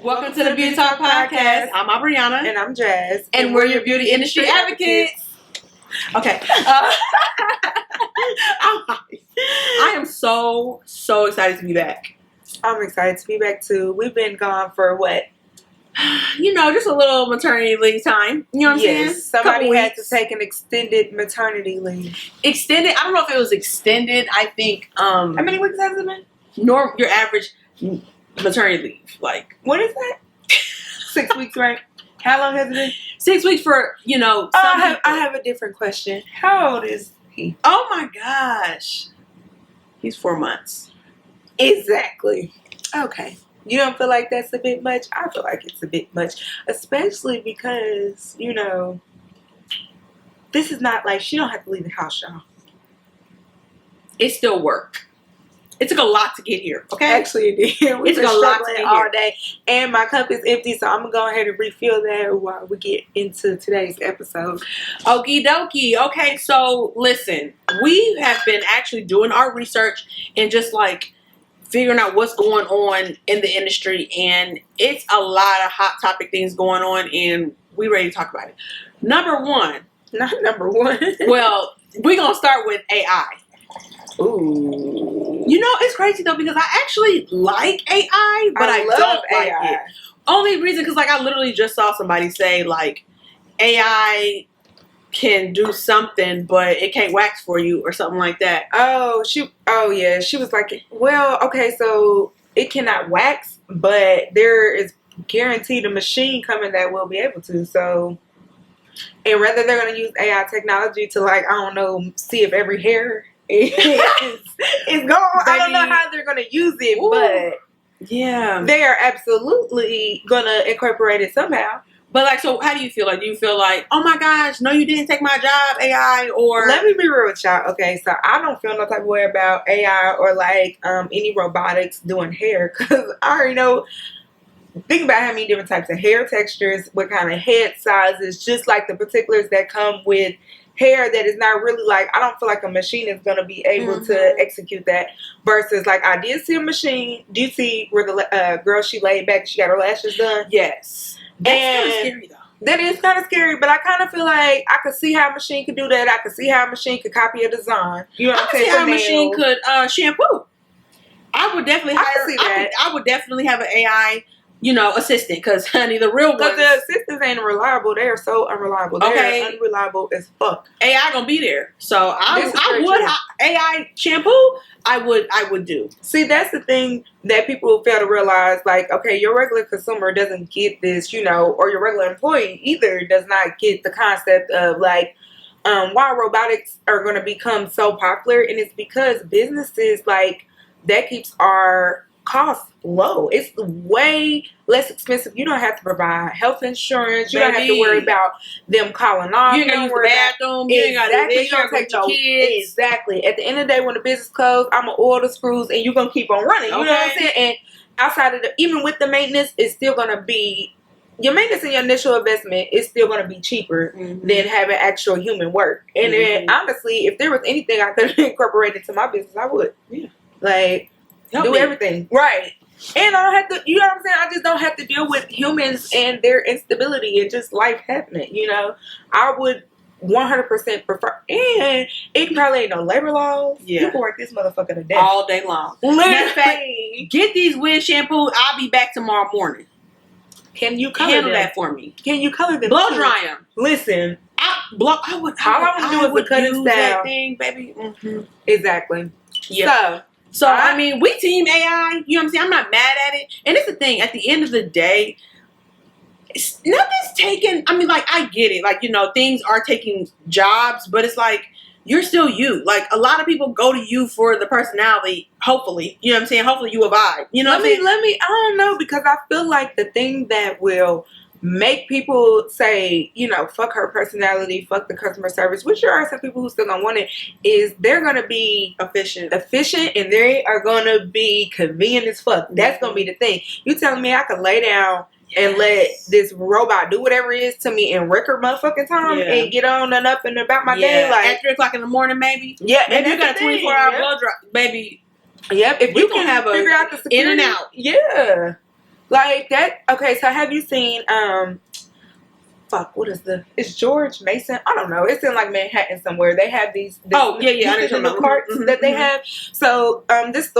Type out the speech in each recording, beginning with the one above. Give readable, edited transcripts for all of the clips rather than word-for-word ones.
Welcome to the Beauty Talk Podcast. I'm Brianna. And I'm Jazz. And we're your beauty industry advocates. Okay. I am so excited to be back. I'm excited to be back too. We've been gone for what? Just a little maternity leave time. You know what I'm saying? Somebody had to take an extended maternity leave. Extended? I don't know if it was extended. I think. How many weeks has it been? Your average maternity leave. Like, what is that? 6 weeks, right? How long has it been? 6 weeks for, I have a different question. How old is he? Oh my gosh. He's 4 months. Exactly. Okay. You don't feel like that's a bit much? I feel like it's a bit much. Especially because, this is not like, she don't have to leave the house, y'all. It's still work. It took a lot to get here, okay? Actually, it did. It took a lot to get all here. day. And my cup is empty, so I'm going to go ahead and refill that while we get into today's episode. Okie dokie. Okay, so listen. We have been actually doing our research and just like figuring out what's going on in the industry. And it's a lot of hot topic things going on, and we ready to talk about it. Number one. Not number one. Well, we're going to start with AI. Ooh. It's crazy though because I actually like AI, but I don't like AI. it. Only reason because I literally just saw somebody say like AI can do something, but it can't wax for you or something like that. Yeah. She was like, well, okay, so it cannot wax, but there is guaranteed a machine coming that will be able to. So, and whether they're going to use AI technology to see if every hair is gone. I don't know how they're going to use it, but yeah, they are absolutely going to incorporate it somehow. But so how do you feel? Like, do you feel like, oh my gosh, no, you didn't take my job, AI? Or let me be real with y'all. Okay, so I don't feel no type of way about AI or any robotics doing hair because I already know. Think about how many different types of hair textures, what kind of head sizes, just like the particulars that come with hair that is not really I don't feel like a machine is going to be able to execute that versus I did see a machine. Do you see where the girl, she laid back and she got her lashes done? Yes. That's kind of scary though. That is kind of scary, but I kind of feel like I could see how a machine could do that. I could see how a machine could copy a design. You know what I'm saying? I could see how a machine could shampoo. I would definitely I would definitely have an AI assistant, because honey, the real ones, the assistants ain't reliable. They are so unreliable. They're unreliable as fuck. AI gonna be there, so I would AI shampoo. I would do. See, that's the thing that people fail to realize. Okay, your regular consumer doesn't get this, or your regular employee either does not get the concept of why robotics are going to become so popular, and it's because businesses that keeps our costs low. It's way less expensive. You don't have to provide health insurance. You don't have to worry about them calling off. You ain't got to use the bathroom. You ain't got to take your kids. Exactly. At the end of the day, when the business closed, I'm going to oil the screws and you're going to keep on running. You know what I'm saying? And outside of even with the maintenance, it's still going to be, your maintenance and your initial investment is still going to be cheaper than having actual human work. And then honestly, if there was anything I could incorporate into my business, I would. Yeah. Do everything. Right. And I don't have to, you know what I'm saying? I just don't have to deal with humans and their instability and just life happening, I would 100% prefer, and it probably ain't no labor laws. Yeah. You can work this motherfucker to death. All day long. Matter of fact, get these wigs shampooed. I'll be back tomorrow morning. Can you color handle them? That for me? Can you color them? Blow dry them. Listen. All I would do is cut and style. That thing, baby. Exactly. Yeah. So, I mean, we team AI, you know what I'm saying? I'm not mad at it. And it's the thing, at the end of the day, nothing's taken, I get it. Things are taking jobs, but it's you're still you. A lot of people go to you for the personality, hopefully. You know what I'm saying? Hopefully you vibe. You know what I'm saying? I don't know, because I feel like the thing that will make people say, fuck her personality, fuck the customer service, which there are some people who still gonna want it, is they're gonna be efficient, and they are gonna be convenient as fuck. That's gonna be the thing. You telling me I can lay down and let this robot do whatever it is to me in record motherfucking time and get on and up and about my day? At 3 o'clock in the morning, maybe? Yeah. Maybe you got a 24-hour blow dry, baby. Yep. If you can have figure out the security, in and out. Yeah. Like that. Okay, so have you seen what is it's George Mason? I don't know. It's in like Manhattan somewhere. They have these I know the new carts that they have. So this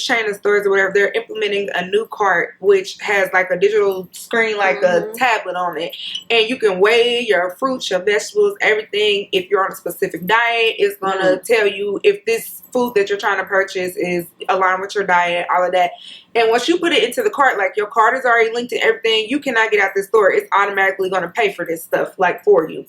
chain of stores or whatever, they're implementing a new cart which has like a digital screen, like a tablet on it, and you can weigh your fruits, your vegetables, everything. If you're on a specific diet, it's gonna tell you if this food that you're trying to purchase is aligned with your diet, all of that. And once you put it into the cart, like your card is already linked to everything, you cannot get out the store. It's automatically going to pay for this stuff, like for you.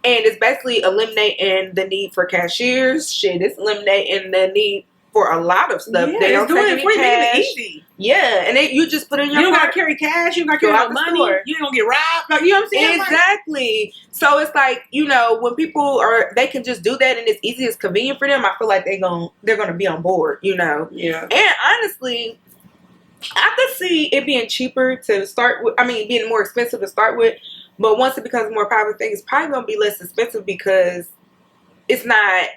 And it's basically eliminating the need for cashiers. Shit, it's eliminating the need for a lot of stuff. Yeah, they don't take any cash. Easy. Yeah, and you just put in your You don't cart. got to carry cash. You don't got to carry no money. Store. You ain't going to get robbed. Like, you know what I'm saying? Exactly. So it's like, you know, when people they can just do that and it's easy, it's convenient for them, I feel like they're going to be on board, you know. Yeah. And honestly, I could see it being cheaper to start with. I mean, being more expensive to start with. But once it becomes a more popular thing, it's probably going to be less expensive because it's not.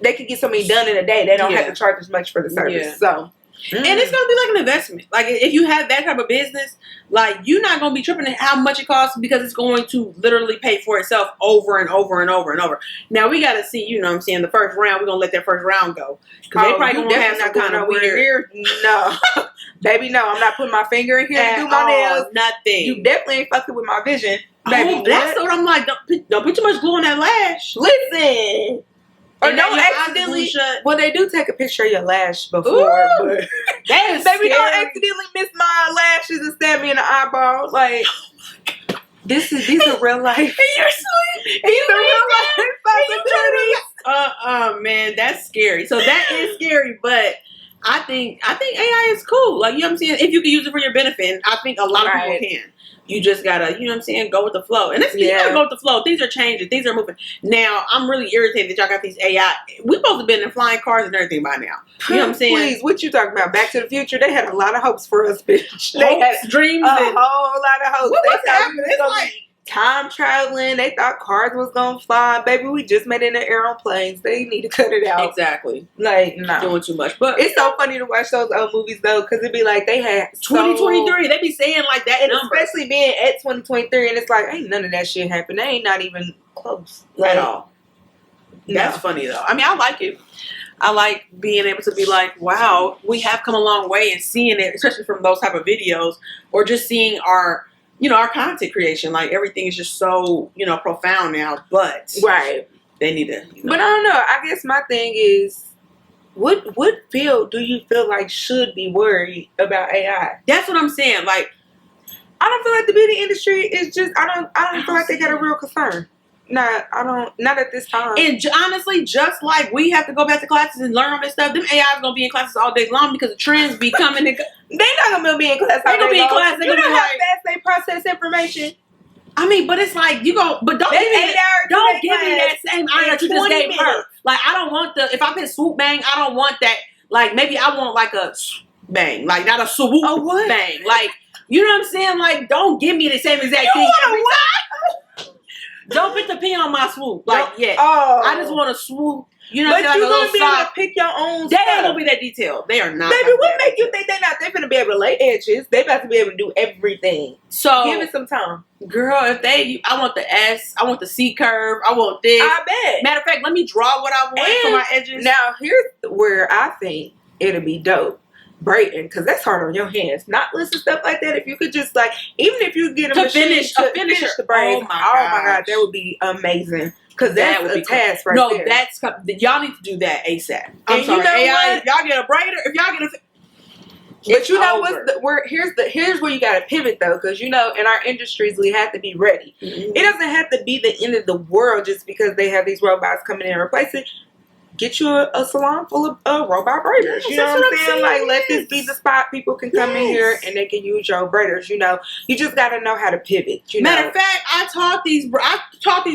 They can get so many done in a day. They don't have to charge as much for the service. Yeah. So, and it's going to be like an investment. Like if you have that type of business, like you're not going to be tripping at how much it costs because it's going to literally pay for itself over and over and over and over. Now we got to see, you know what I'm saying, the first round, we're going to let that first round go. Because they probably going to have some kind of weird. No. Baby, no. I'm not putting my finger in here and do my nails. Nothing. You definitely ain't fucking with my vision. Baby, that's what I'm like. Don't put too much glue on that lash. Listen. Or don't accidentally. Well, they do take a picture of your lash before. But that is baby, scary. don't accidentally miss my lashes and stab me in the eyeball. Like, these are real life. And you're sweet. These are real life possibilities. Man, that's scary. So that is scary, but I think AI is cool. Like, you know what I'm saying? If you can use it for your benefit, and I think a lot of people can. You just gotta, you know what I'm saying, go with the flow. And you gotta go with the flow. Things are changing. Things are moving. Now, I'm really irritated that y'all got these AI. We supposed to be in flying cars and everything by now. You know what I'm saying? Please, what you talking about? Back to the Future? They had a lot of hopes for us, bitch. They had dreams. A whole lot of hopes. What's happening? It's like time traveling. They thought cars was gonna fly. Baby, we just made it in the air on planes. They need to cut it out. Exactly. Like, no. Doing too much. But it's so funny to watch those old movies though, because it'd be like they had 2023. They be saying like that, and especially being at 2023, and it's like ain't none of that shit happen. They ain't not even close at all. That's funny though. I mean, I like it. I like being able to be like, wow, we have come a long way, and seeing it, especially from those type of videos, or just seeing our content creation. Like everything is just so, profound now. But they need to. But I don't know. I guess my thing is, what field do you feel like should be worried about AI? That's what I'm saying. Like, I don't feel like the beauty industry is just. I don't feel like they got a real concern. Not at this time. And honestly, just like we have to go back to classes and learn all this stuff, them AI's gonna be in classes all day long because the trends be coming. They're not gonna be in class. They're gonna be in class. You know how fast they process information. I mean, but it's like but don't give me that same iron that you just gave her. Like, I don't want if I put swoop bang, I don't want that. Like, maybe I want like a bang, like not a swoop bang. Like, you know what I'm saying? Like, don't give me the same exact thing every time. Don't put the P on my swoop. Like, I just want to swoop. You know what I'm saying? But you're going to be able to pick your own stuff. They ain't going to be that detailed. They are not. Baby, what make you think they're not? They're going to be able to lay edges. They about to be able to do everything. So give it some time. Girl, I want the S. I want the C curve. I want this. I bet. Matter of fact, let me draw what I want for my edges. Now, here's where I think it'll be dope. Braiding, because that's hard on your hands. Knotless and stuff like that. If you could just even if you get a machine finish the braids, oh my god, that would be amazing. Because that would be task right there. No, y'all need to do that ASAP. I'm sorry, AI. If y'all get a braider, if y'all get a. But you know here's where you got to pivot though, because in our industries we have to be ready. Mm-hmm. It doesn't have to be the end of the world just because they have these robots coming in and replace it. Get you a salon full of robot braiders. You know what I'm saying? Like, let this be the spot. People can come in here and they can use your braiders. You just got to know how to pivot. Matter of fact, I taught these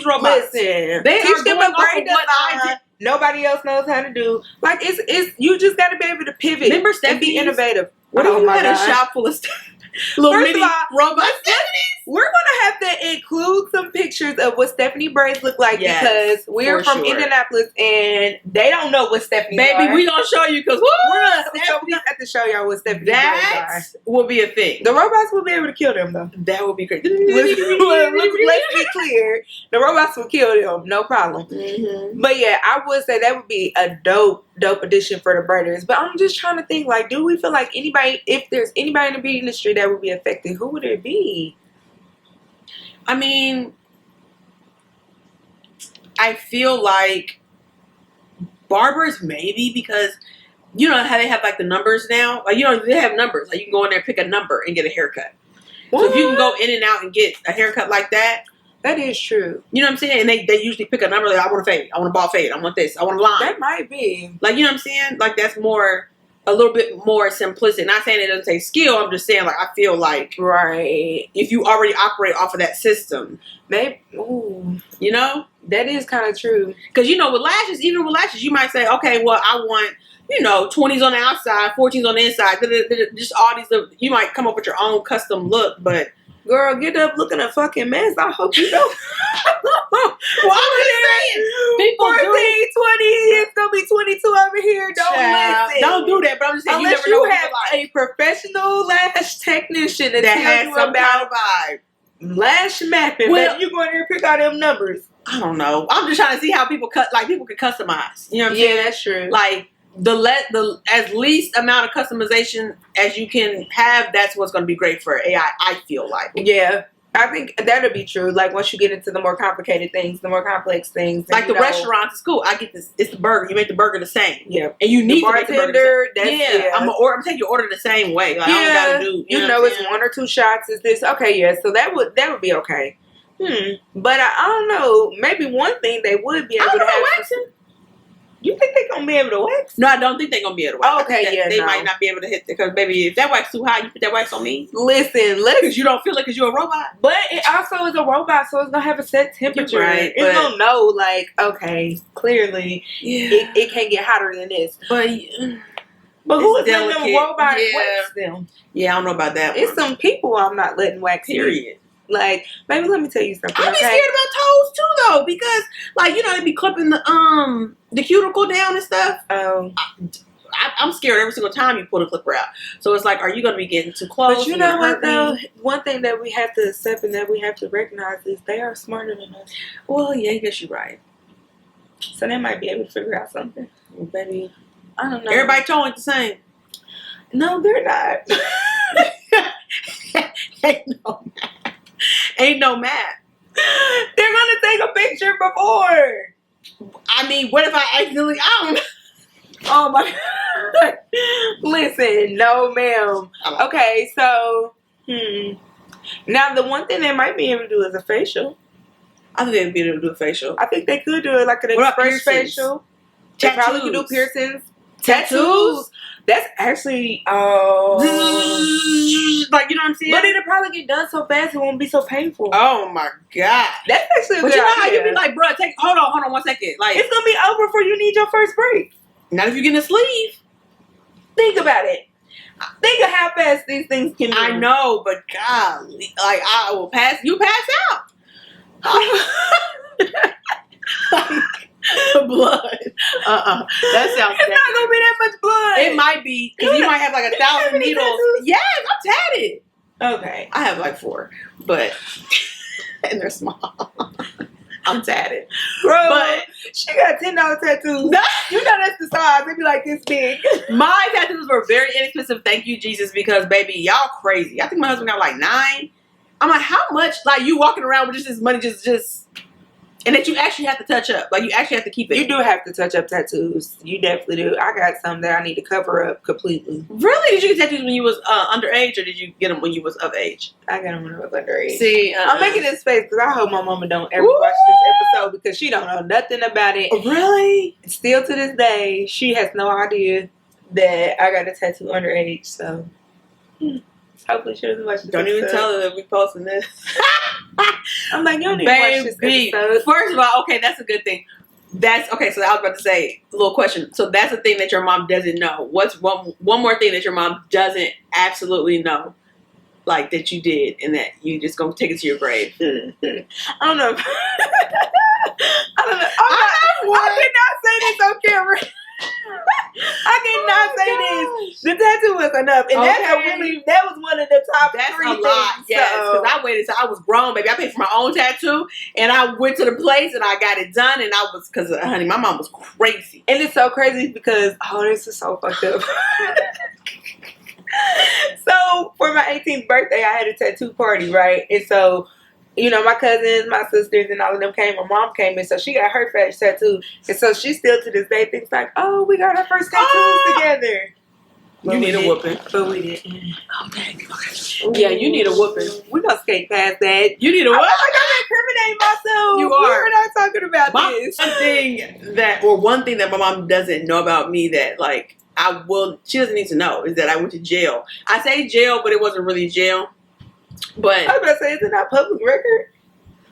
robots. Listen, they teach them a braid design. Nobody else knows how to do. Like, it's you just got to be able to pivot. Remember, and be innovative. What if you had a shop full of stuff? Little First mini of all, robot we're gonna have to include some pictures of what Stephanie braids look like because we're from Indianapolis and they don't know what Stephanie Baby, we gonna show you because we have to show y'all what Stephanie braids are. Will be a thing. The robots will be able to kill them though. That would be great. Let's be clear. The robots will kill them, no problem. Mm-hmm. But yeah, I would say that would be a dope addition for the braiders. But I'm just trying to think, like, do we feel like anybody, if there's anybody in the beauty industry that would be affected, who would it be? I mean, I feel like barbers maybe because you know how they have like the numbers now. Like they have numbers. Like you can go in there, pick a number, and get a haircut. What? So if you can go in and out and get a haircut like that. That is true. You know what I'm saying? And they usually pick a number like I want a fade, I want a ball fade, I want this, I want a line. That might be. Like, you know what I'm saying? Like that's more a little bit more simplistic. Not saying it doesn't take skill. I'm just saying, like, I feel like if you already operate off of that system, maybe, you know, that is kind of true. Because you know, with lashes, you might say, okay, well, I want 20s on the outside, 14s on the inside, just all these. You might come up with your own custom look, but. Girl, get up looking a fucking mess. I hope you don't. Well, I'm just saying. People 14, 20, it's going to be 22 over here. Don't listen. Don't do that, but I'm just saying unless you have a professional lash technician that has some kind of vibe. Lash mapping. Well, you go in there and pick out them numbers. I don't know. I'm just trying to see how people cut. Like, people can customize. You know what I'm saying? Yeah, that's true. Like, the as least amount of customization as you can have, that's what's going to be great for AI, I feel like. Yeah, I think that'll be true. Like once you get into the more complicated things, the more complex things, like the restaurants, it's cool. I get this. It's the burger. You make the burger the same. Yeah, and you need the bartender. I'm taking your order the same way. Like, I don't gotta do. You know it's 1 or 2 shots. Is this okay? Yeah, so that would be okay. But I don't know. Maybe one thing they would be able to have. Waxing. You think they're going to be able to wax? No, I don't think they're going to be able to wax. Okay, they might not be able to hit it because, baby, if that wax too high, you put that wax on me. Listen. Because you don't feel it because you're a robot. But it also is a robot, so it's going to have a set temperature. Right, it's going to know, like, okay, clearly, it can't get hotter than this. But who is letting them robot wax them? Yeah, I don't know about that. It's some people I'm not letting wax. Period. Like, baby, let me tell you something. I be scared about toes too, though, because like they be clipping the cuticle down and stuff. I'm scared every single time you pull the clipper out. So it's like, are you going to be getting too close? But you know what though? One thing that we have to accept and that we have to recognize is they are smarter than us. Well, yeah, I guess you're right. So they might be able to figure out something. Well, baby, I don't know. Everybody toe ain't the same. No, they're not. Ain't no math. They're gonna take a picture before. I mean, what if I accidentally? I don't know. Oh my God. Listen, no, ma'am. Okay, so now the one thing they might be able to do is a facial. I think they'd be able to do a facial. I think they could do it like an express facial. They probably could do piercings, tattoos. That's actually, like, you know what I'm saying? But it'll probably get done so fast it won't be so painful. Oh my God. That's actually a good idea. But you know how you be like, bro, hold on 1 second. Like, it's going to be over before you need your first break. Not if you get a sleeve. Think about it. Think of how fast these things can move. I know, but golly, like, I will you pass out. The blood. That sounds It's not gonna be that much blood. It might be, because you might have like 1,000 needles. Tattoos? Yes, I'm tatted. Okay. I have like 4, but and they're small. I'm tatted. Bro, but she got $10 tattoos. You know that's the size. They be like this big. My tattoos were very inexpensive, thank you, Jesus, because baby, y'all crazy. I think my husband got like 9. I'm like, how much? Like, you walking around with just this money, just and that you actually have to touch up. Like, you actually have to keep it. You do have to touch up tattoos. You definitely do. I got some that I need to cover up completely. Really? Did you get tattoos when you was underage, or did you get them when you was of age? I got them when I was underage. See, I'm making this face because I hope my mama don't ever watch this episode because she don't know nothing about it. Really? Still to this day, she has no idea that I got a tattoo underage. So, hopefully she doesn't watch this Don't even tell her that we posting this. I'm like, you don't even watch this episode. First of all, okay, that's a good thing. That's okay. So I was about to say a little question. So that's the thing that your mom doesn't know. What's one more thing that your mom doesn't absolutely know? like that you did, and that you just gonna take it to your grave? I don't know. I don't know. I did not say this on camera. I did not say this. The tattoo was enough, and that was one of the top That's 3 a lot. things. Yes, because I waited till I was grown, baby. I paid for my own tattoo, and I went to the place and I got it done, and I was because honey, my mom was crazy, and it's so crazy because this is so fucked up. So for my 18th birthday, I had a tattoo party, right? And so, you know, my cousins, my sisters, and all of them came. My mom came in, so she got her first tattoo. And so she still to this day thinks like, oh, we got our first tattoos together. You need a whooping. But we didn't. Okay. Yeah, you need a whooping. We're going to skate past that. You need a whooping. I'm incriminating myself. You are. We're not talking about this. One thing that my mom doesn't know about me that, like, she doesn't need to know is that I went to jail. I say jail, but it wasn't really jail. But I was about to say, is it not public record?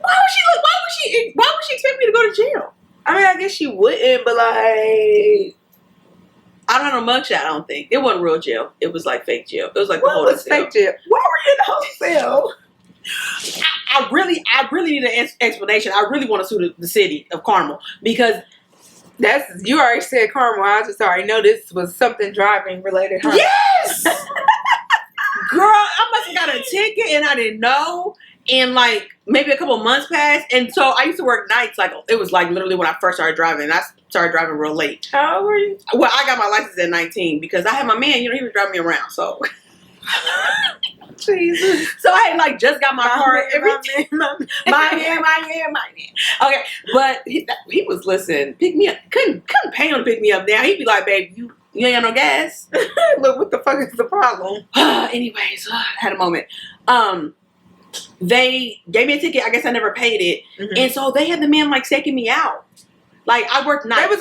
Why would she expect me to go to jail? I mean, I guess she wouldn't, but like, I don't know mugshot. I don't think it wasn't real jail. It was like fake jail. It was like what the whole was fake jail? Why were you in the hotel? I really need an explanation. I really want to sue the city of Carmel because you already said Carmel. I just already know this was something driving related. Huh? Yes, girl, I must have got a ticket and I didn't know. And like maybe a couple months passed, and so I used to work nights. Like it was like literally when I first started driving. And I started driving real late. How old were you? Well, I got my license at 19 because I had my man. You know, he was driving me around. So, Jesus. So I had like just got my car. My man. Okay, but he was pick me up. Couldn't pay him to pick me up. Now he'd be like, "Babe, you ain't got no gas." Look, what the fuck is the problem? Anyways, I had a moment. They gave me a ticket. I guess I never paid it, and so they had the man like staking me out. Like I worked nights. They was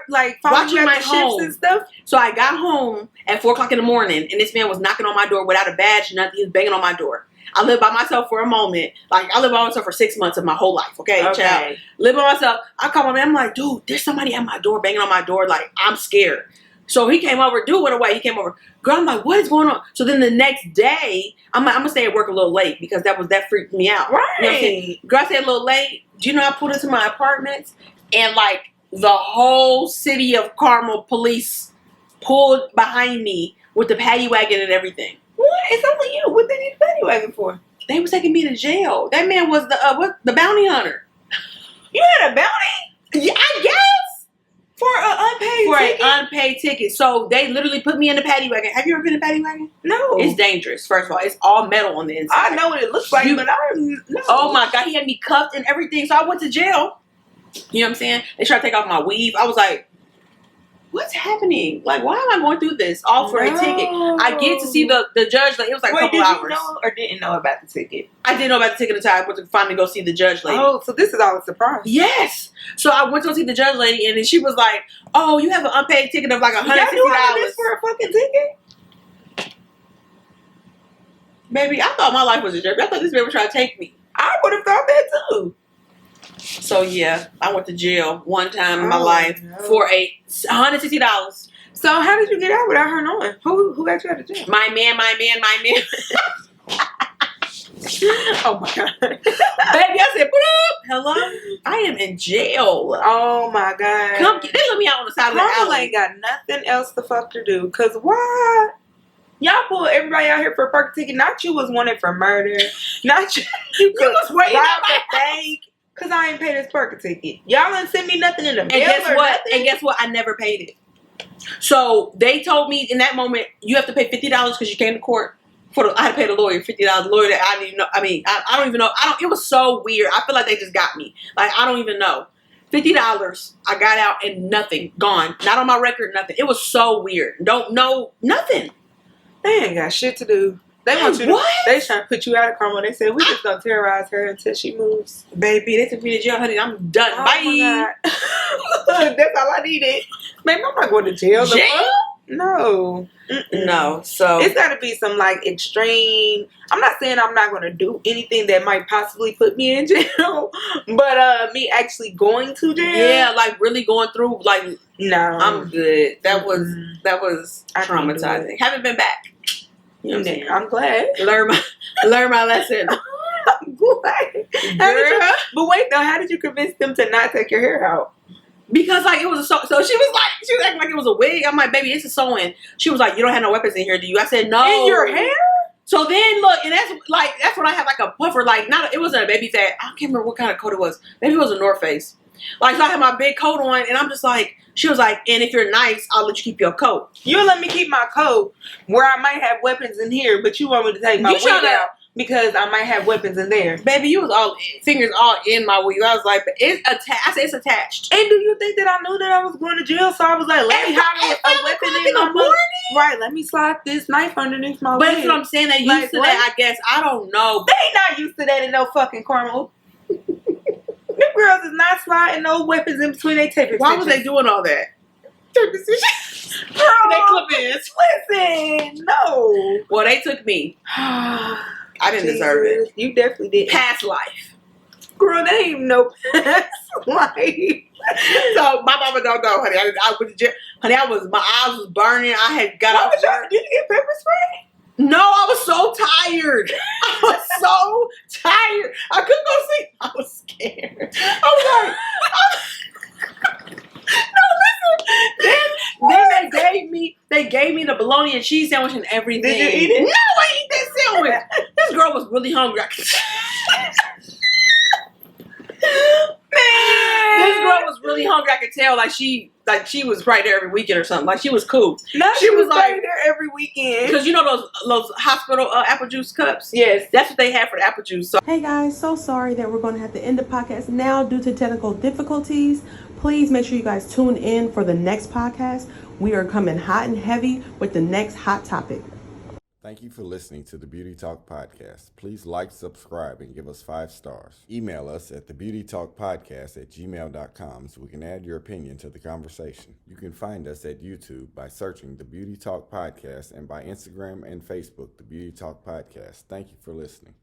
like watching my shifts and stuff. So I got home at 4:00 in the morning, and this man was knocking on my door without a badge, nothing. He was banging on my door. I lived by myself for a moment. Like I lived by myself for 6 months of my whole life. Okay, child. Lived by myself. I called my man. I'm like, dude, there's somebody at my door banging on my door. Like I'm scared. So he came over. Dude went away. He came over. Girl, I'm like, what is going on? So then the next day, I'm gonna stay at work a little late because that freaked me out. Right. You know what I'm saying? Girl, I stayed a little late. Do you know I pulled into my apartments and like the whole city of Carmel police pulled behind me with the paddy wagon and everything. What? It's only you. What they need a paddy wagon for? They was taking me to jail. That man was the bounty hunter. You had a bounty? Yeah, I guess. For an unpaid ticket. So they literally put me in the paddy wagon. Have you ever been in a paddy wagon? No. It's dangerous, first of all. It's all metal on the inside. I know what it looks like, but I don't know. Oh my God, he had me cuffed and everything. So I went to jail. You know what I'm saying? They tried to take off my weave. I was like, what's happening? Like, why am I going through this? All for a ticket. I get to see the judge. Like, it was like a couple hours. Did you know or didn't know about the ticket? I didn't know about the ticket until I went to finally go see the judge lady. Oh, so this is all a surprise. Yes. So I went to go see the judge lady, and then she was like, oh, you have an unpaid ticket of like $160. Y'all do all this for a fucking ticket? Baby, I thought my life was a joke. I thought this man was trying to take me. I would have thought that too. So yeah, I went to jail one time in my life for $160. So how did you get out without her knowing? Who got you out of jail? My man. Oh my God. Baby, I said, what up? Hello? I am in jail. Oh my God. Come, they let me out on the side of the alley. Ain't got nothing else to fuck to do. Cause why? Y'all pull everybody out here for a park ticket. Not you was wanted for murder. Not you. You was waiting rob the bank. Cause I ain't paid this park ticket. Y'all didn't send me nothing in the mail. And guess what? I never paid it. So they told me in that moment, you have to pay $50 because you came to court. I had to pay the lawyer $50. The lawyer that I didn't even know. I mean, I don't even know. It was so weird. I feel like they just got me. Like, I don't even know. $50. I got out and nothing. Gone. Not on my record, nothing. It was so weird. Don't know nothing. They ain't got shit to do. They want you to, they trying to put you out of Carmel. They said, we just gonna terrorize her until she moves. Baby, they took me to jail, honey. I'm done. Oh bye. That's all I needed. Baby, I'm not going to jail. Jail? No. No. So it's got to be some like extreme. I'm not saying I'm not going to do anything that might possibly put me in jail, but me actually going to jail. Yeah, like really going through. Like, no, I'm good. That was traumatizing. Haven't been back. You know what I'm saying? I'm glad. Learn my lesson. I'm glad. But wait though, how did you convince them to not take your hair out? Because like it was a so she was acting like it was a wig. I'm like, baby, it's a sewing. She was like, you don't have no weapons in here, do you? I said, no. In your hair? So then look, and that's when I had like a puffer, like it wasn't a baby fat. I can't remember what kind of coat it was. Maybe it was a North Face. Like, so I had my big coat on, and I'm just like, she was like, and if you're nice, I'll let you keep your coat. You'll let me keep my coat where I might have weapons in here, but you want me to take my wig out because I might have weapons in there. Baby, you was fingers all in my wig. I was like, but I said it's attached. And do you think that I knew that I was going to jail? So I was like, let me hide a weapon in the morning. Right, let me slide this knife underneath my wig. But that's what I'm saying. They used to that, I guess. I don't know. They not used to that in no fucking Carmel. Them girls is not sliding no weapons in between their tape. Why was they doing all that? Girl, they clip-ins. Listen, no. Well, they took me. I didn't deserve it. You definitely did. Past life. Girl, they ain't even know past life. So my mama don't know, honey. I went to jail. Honey, my eyes was burning. I had got out. Did you get pepper spray? No, I was so tired. I was so tired. I couldn't go to sleep. I was scared. I was like, no, listen. Then they gave me the bologna and cheese sandwich and everything. Did you eat it? No, I ate that sandwich. This girl was really hungry. Man, this girl was really hungry. I could tell, like she was right there every weekend or something. Like she was cool. No, she was right there every weekend. Because you know those hospital apple juice cups. Yes, that's what they have for the apple juice. So. Hey guys, so sorry that we're going to have to end the podcast now due to technical difficulties. Please make sure you guys tune in for the next podcast. We are coming hot and heavy with the next hot topic. Thank you for listening to the Beauty Talk Podcast. Please like, subscribe, and give us 5 stars. Email us at thebeautytalkpodcast@gmail.com so we can add your opinion to the conversation. You can find us at YouTube by searching the Beauty Talk Podcast and by Instagram and Facebook, the Beauty Talk Podcast. Thank you for listening.